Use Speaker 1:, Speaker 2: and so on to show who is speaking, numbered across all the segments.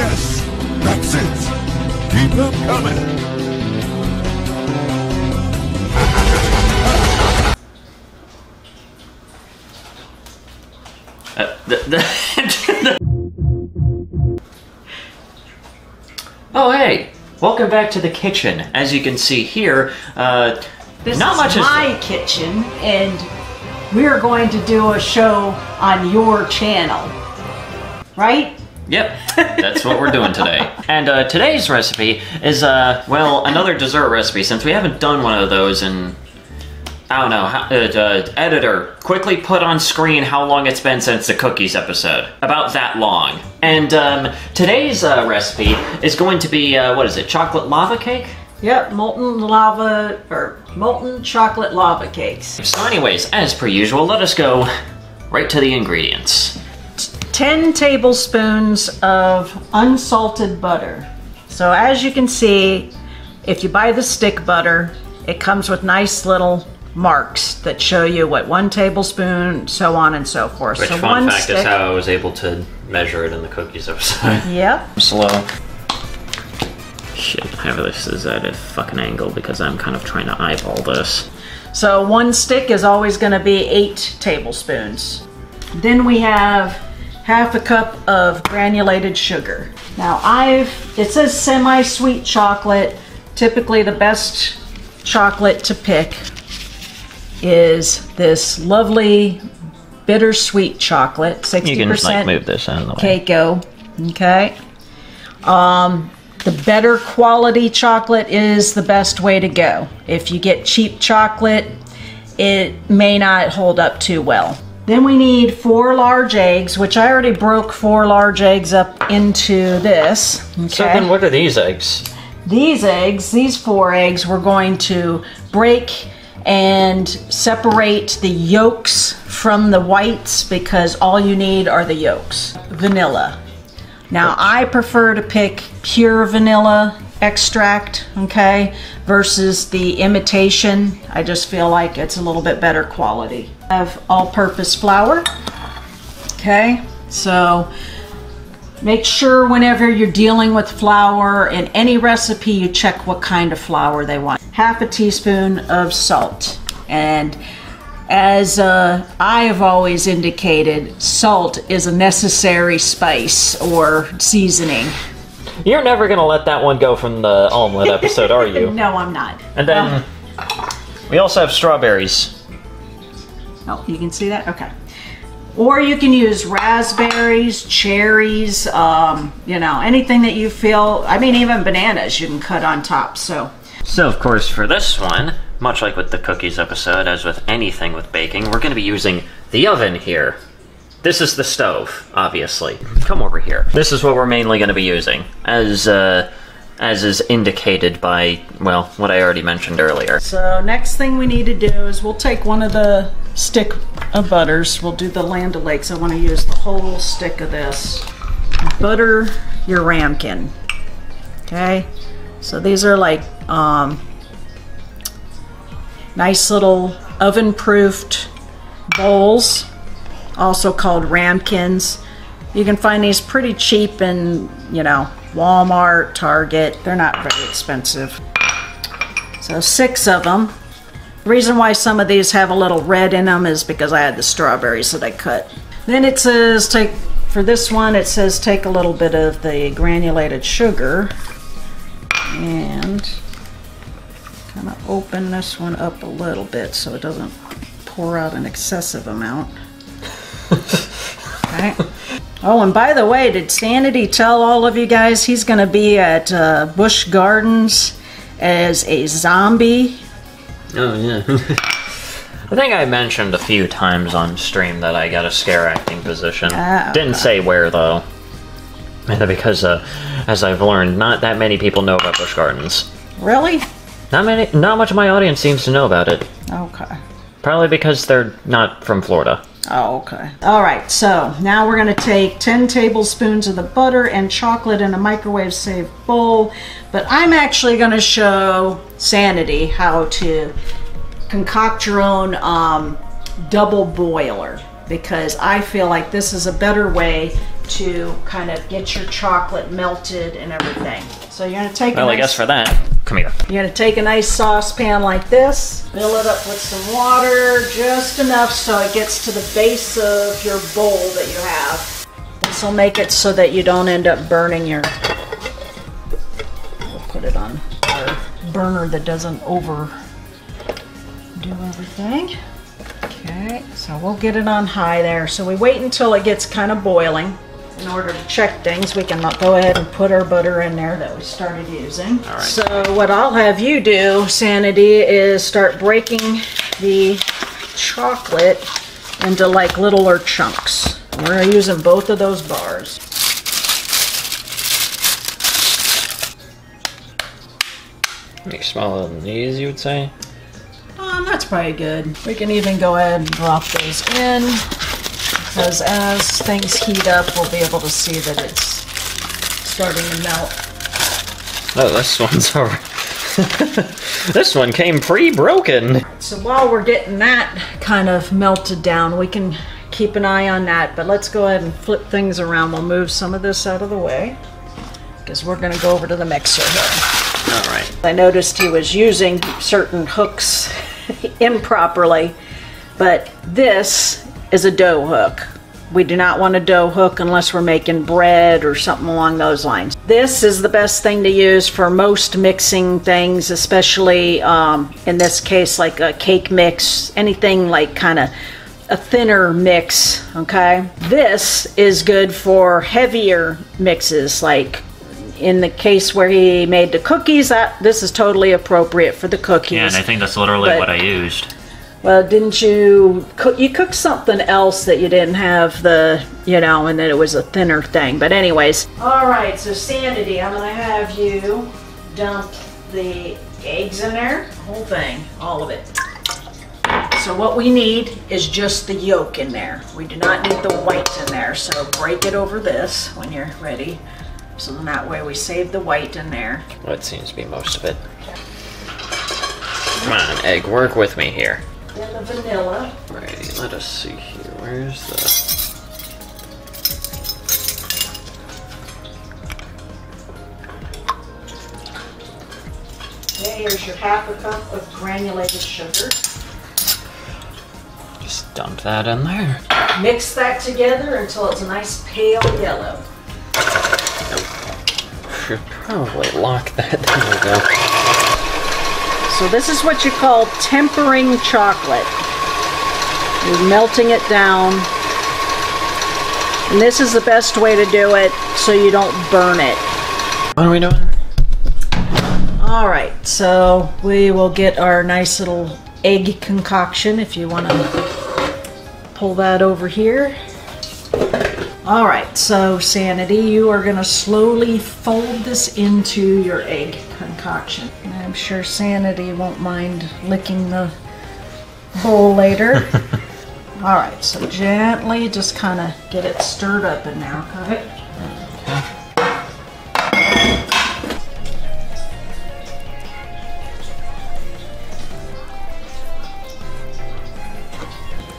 Speaker 1: Yes, that's it. Keep them coming.
Speaker 2: Oh hey, welcome back to the kitchen. As you can see here,
Speaker 3: this not is much my kitchen, and we're going to do a show on your channel, right?
Speaker 2: Yep, that's what we're doing today. And today's recipe is, well, another dessert recipe, since we haven't done one of those in, I don't know, editor, quickly put on screen how long it's been since the cookies episode. About that long. And today's recipe is going to be, what is it, chocolate lava cake?
Speaker 3: Yep, molten chocolate lava cakes.
Speaker 2: So anyways, as per usual, let us go right to the ingredients.
Speaker 3: 10 tablespoons of unsalted butter. So as you can see, if you buy the stick butter, it comes with nice little marks that show you what 1 tablespoon, so on and so forth.
Speaker 2: Which,
Speaker 3: so
Speaker 2: fun fact, is how I was able to measure it in the cookies episode.
Speaker 3: Yep.
Speaker 2: Slow. Shit, I have this is at a fucking angle because I'm kind of trying to eyeball this.
Speaker 3: So 1 stick is always going to be 8 tablespoons. Then we have half a cup of granulated sugar. Now it says semi-sweet chocolate. Typically the best chocolate to pick is this lovely bittersweet chocolate, 60%
Speaker 2: you can just like move this out of the way.
Speaker 3: Cacao. Okay. The better quality chocolate is the best way to go. If you get cheap chocolate, it may not hold up too well. Then we need 4 large eggs, which I already broke 4 large eggs up into this. Okay.
Speaker 2: So then what are these eggs?
Speaker 3: These 4 eggs, we're going to break and separate the yolks from the whites because all you need are the yolks. Vanilla. Now I prefer to pick pure vanilla extract, okay, versus the imitation. I just feel like it's a little bit better quality. I have all-purpose flour, okay, so make sure whenever you're dealing with flour in any recipe you check what kind of flour they want. Half a teaspoon of salt, and as I have always indicated, salt is a necessary spice or seasoning.
Speaker 2: You're never gonna let that one go from the omelet episode, are you?
Speaker 3: No, I'm not.
Speaker 2: And then we also have strawberries.
Speaker 3: Oh, you can see that? Okay. Or you can use raspberries, cherries, you know, anything that you feel, I mean, even bananas you can cut on top, so.
Speaker 2: So, of course, for this one, much like with the cookies episode, as with anything with baking, we're gonna be using the oven here. This is the stove, obviously. Come over here. This is what we're mainly gonna be using, as is indicated by, well, what I already mentioned earlier.
Speaker 3: So next thing we need to do is we'll take one of the stick of butters. We'll do the Land O'Lakes. I want to use the whole stick of this. Butter your ramekin. Okay, so these are like nice little oven-proofed bowls, also called ramekins. You can find these pretty cheap in, you know, Walmart, Target. They're not very expensive. So 6 of them. The reason why some of these have a little red in them is because I had the strawberries that I cut. Then it says for this one, it says take a little bit of the granulated sugar and kind of open this one up a little bit so it doesn't pour out an excessive amount. Okay. Oh, and by the way, did Sanity tell all of you guys he's going to be at Busch Gardens as a zombie?
Speaker 2: Oh, yeah. I think I mentioned a few times on stream that I got a scare acting position.
Speaker 3: Okay.
Speaker 2: Didn't say where, though. Because, as I've learned, not that many people know about Busch Gardens.
Speaker 3: Really?
Speaker 2: Not much of my audience seems to know about it.
Speaker 3: Okay.
Speaker 2: Probably because they're not from Florida.
Speaker 3: Oh, okay. All right, so now we're going to take 10 tablespoons of the butter and chocolate in a microwave-safe bowl, but I'm actually going to show Sanity how to concoct your own double boiler, because I feel like this is a better way to kind of get your chocolate melted and everything. So you're gonna take
Speaker 2: Well, I guess for that, come here.
Speaker 3: You're gonna take a nice saucepan like this, fill it up with some water, just enough so it gets to the base of your bowl that you have. This will make it so that you don't end up burning your, we'll put it on our burner that doesn't overdo everything. Okay, so we'll get it on high there. So we wait until it gets kind of boiling. In order to check things, we can go ahead and put our butter in there that we started using.
Speaker 2: All right.
Speaker 3: So what I'll have you do, Sanity, is start breaking the chocolate into like littler chunks. We're using both of those bars.
Speaker 2: Make smaller than these, you would say?
Speaker 3: That's probably good. We can even go ahead and drop those in, because as things heat up, we'll be able to see that it's starting to melt.
Speaker 2: Oh, this one's already... This one came pre-broken.
Speaker 3: So while we're getting that kind of melted down, we can keep an eye on that, but let's go ahead and flip things around. We'll move some of this out of the way, because we're gonna go over to the mixer here.
Speaker 2: All right.
Speaker 3: I noticed he was using certain hooks improperly, but this is a dough hook. We do not want a dough hook unless we're making bread or something along those lines. This is the best thing to use for most mixing things, especially in this case like a cake mix, anything like kind of a thinner mix, okay? This is good for heavier mixes, like in the case where he made the cookies, this is totally appropriate for the cookies.
Speaker 2: Yeah, and I think that's literally what I used.
Speaker 3: Well, didn't you cook something else that you didn't have the, you know, and that it was a thinner thing. But anyways. All right, so Sanity, I'm gonna have you dump the eggs in there, the whole thing, all of it. So what we need is just the yolk in there. We do not need the white in there, so break it over this when you're ready. So then that way we save the white in there.
Speaker 2: Well, it seems to be most of it. Come on, egg, work with me here.
Speaker 3: Then the vanilla.
Speaker 2: Alrighty, let us see here. Where's the...
Speaker 3: Okay, here's your half a cup of granulated sugar.
Speaker 2: Just dump that in there.
Speaker 3: Mix that together until it's a nice pale yellow.
Speaker 2: Should probably lock that. There we go.
Speaker 3: So this is what you call tempering chocolate. You're melting it down. And this is the best way to do it so you don't burn it.
Speaker 2: What are we doing?
Speaker 3: All right, so we will get our nice little egg concoction if you want to pull that over here. All right, so Sanity, you are gonna slowly fold this into your egg concoction. I'm sure Sanity won't mind licking the bowl later. All right, so gently just kind of get it stirred up in there, okay?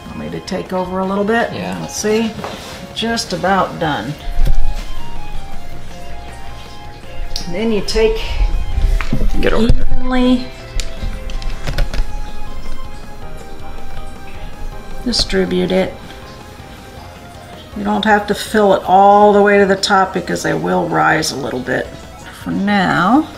Speaker 3: Want me to take over a little bit?
Speaker 2: Yeah.
Speaker 3: Let's see. Just about done. And then you take
Speaker 2: Get over
Speaker 3: evenly distribute it. You don't have to fill it all the way to the top because they will rise a little bit. For now,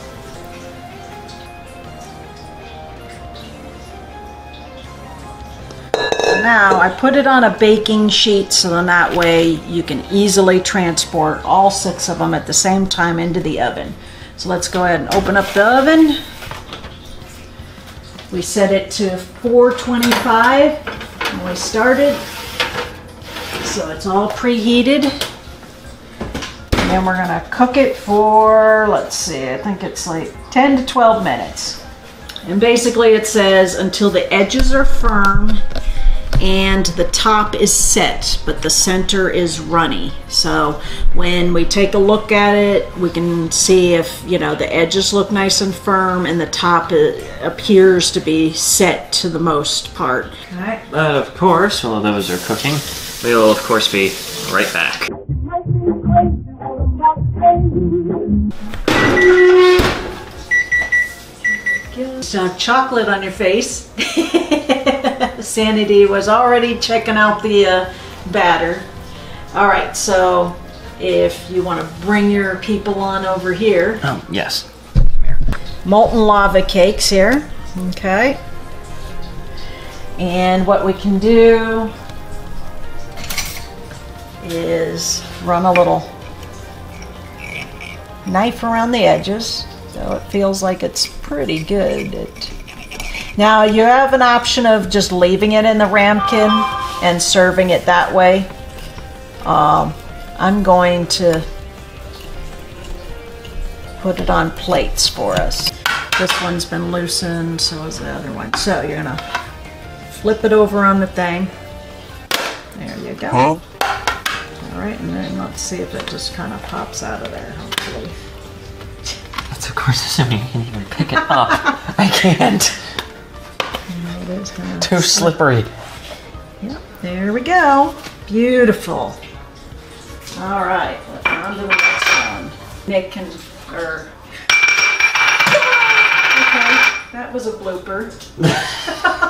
Speaker 3: I put it on a baking sheet so then that way you can easily transport all 6 of them at the same time into the oven. So let's go ahead and open up the oven. We set it to 425 when we started. So it's all preheated. And then we're gonna cook it for, let's see, I think it's like 10 to 12 minutes. And basically it says until the edges are firm and the top is set, but the center is runny. So when we take a look at it, we can see if, you know, the edges look nice and firm and the top appears to be set to the most part. Okay.
Speaker 2: But of course, while those are cooking, we will of course be right back.
Speaker 3: So chocolate on your face. Sanity was already checking out the batter. All right, so if you want to bring your people on over here.
Speaker 2: Oh, yes.
Speaker 3: Molten lava cakes here. Okay. And what we can do is run a little knife around the edges so it feels like it's pretty good. Now you have an option of just leaving it in the ramekin and serving it that way. I'm going to put it on plates for us. This one's been loosened, so is the other one. So you're gonna flip it over on the thing. There you go. Huh? All right, and then let's see if it just kind of pops out of there, hopefully.
Speaker 2: That's of course assuming you can even pick it up. I can't.
Speaker 3: It is kind of
Speaker 2: too slippery.
Speaker 3: Yep, there we go. Beautiful. All right, on to the next one. Nick can, okay, that was a blooper.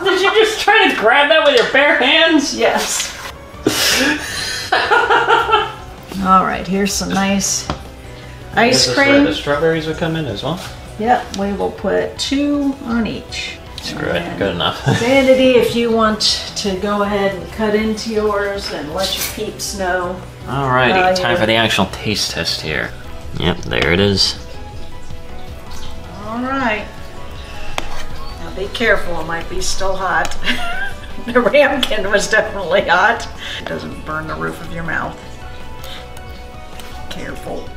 Speaker 2: Did you just try to grab that with your bare hands?
Speaker 3: Yes. All right, here's some nice ice cream.
Speaker 2: The strawberries would come in as well?
Speaker 3: Yep, we will put 2 on each.
Speaker 2: Screw it, good enough.
Speaker 3: Sanity, if you want to go ahead and cut into yours and let your peeps know.
Speaker 2: Alrighty, time for the actual taste test here. Yep, there it is.
Speaker 3: All right. Now be careful, it might be still hot. The ramekin was definitely hot. It doesn't burn the roof of your mouth. Careful.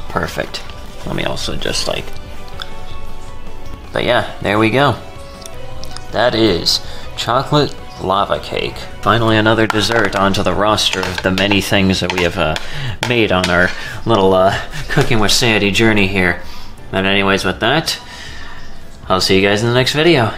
Speaker 2: Perfect. Let me also just like... But yeah, there we go. That is chocolate lava cake. Finally another dessert onto the roster of the many things that we have made on our little Cooking with Sanity journey here. But anyways, with that, I'll see you guys in the next video.